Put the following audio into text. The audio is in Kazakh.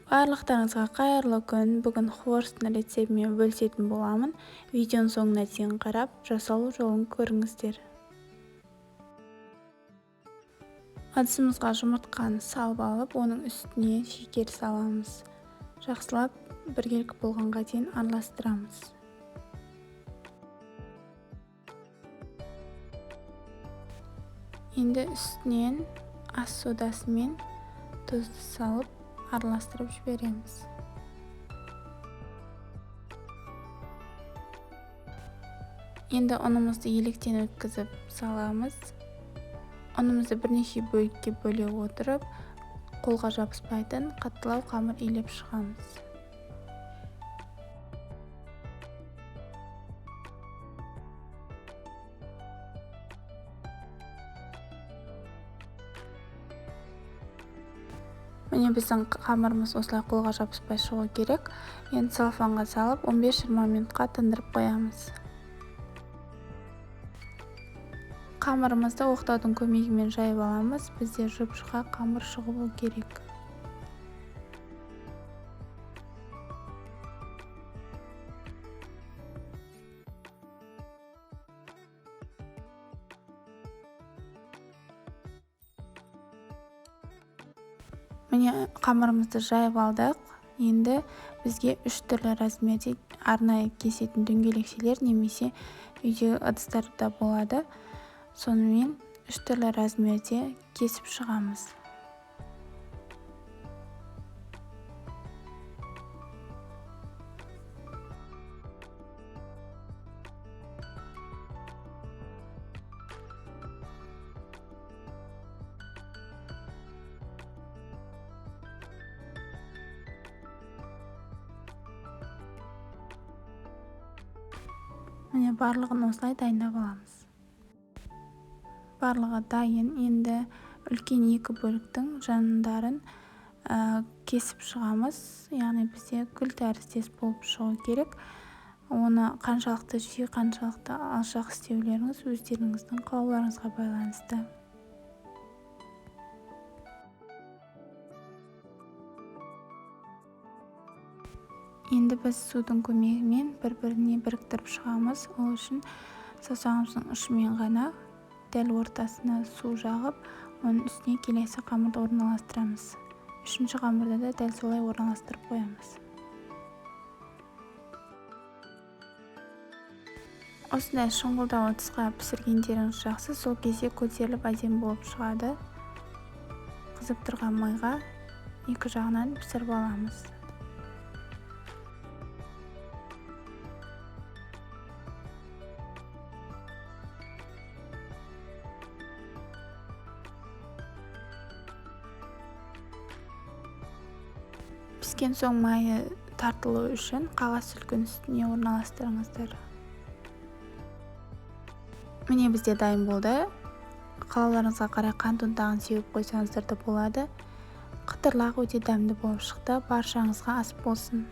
Барлықтарыңызға қайырлы күн. Бүгін хворстың рецептімен бөлісетін боламын. Видеоның соңына дейін қарап, жасалу жолын көріңіздер. Ыдысымызға жұмыртқаны салып алып, оның үстіне шекер саламыз. Жақсылап біркелкі болғанға дейін араластырамыз. Енді үстінен ас содасы мен тұзды салып араластырып жібереміз. Енді ұнымызды електен өткізіп саламыз. Ұнымызды бірнеше бөлікке бөле отырып, қолға жабыспайтын қаттылау қамыр илеп шығамыз. Міне біздің қамырымыз осылай қолға жабыспай шығу керек. Енді целлофанға салып 15-20 минутқа тындырып қоямыз. Қамырымызды оқтаудың көмегімен жайып аламыз. Бізде жұп-жұқа қамыр шығуы керек. Міне қамырымызды жайып алдық. Енді бізге 3 түрлі размерде арнайы кесетін дөңгелекшелер немесе үйдегі ыдыстарда болады. Сонымен 3 түрлі размерде кесіп шығамыз. Міне барлығын осылай дайындап аламыз. Барлығы дайын. Енді үлкен 2 бөліктің жанындарын кесіп шығамыз. Яғни бізде гүл тәріздес болып шығу керек. Оны қаншалықты жиі, қаншалықты алшақ істеулеріңіз өздеріңіздің қалауларыңызға байланысты. Енді біз судың көмегімен бір-біріне біріктіріп шығамыз. Ол үшін саусағымыздың ұшымен ғана дәл ортасына су жағып, оның үстіне келесі қамырды орналастырамыз. Үшінші қамырды да дәл солай орналастырып қоямыз. Осындай шұңғылдау ыдысқа пісіргендеріңіз жақсы, сол кезде көтеріліп әдемі болып шығады. Қызып тұрған майға екі жағынан пісіріп аламыз. Піскен соң майы тартылу үшін қағаз сүлгінің үстіне орналастырыңыздар. Міне бізде дайын болды. Қалауларыңызға қарай қант ұнтағын сеуіп қойсаңыздар да болады. Қытырлақ өте дәмді болып шықты. Баршаңызға ас болсын.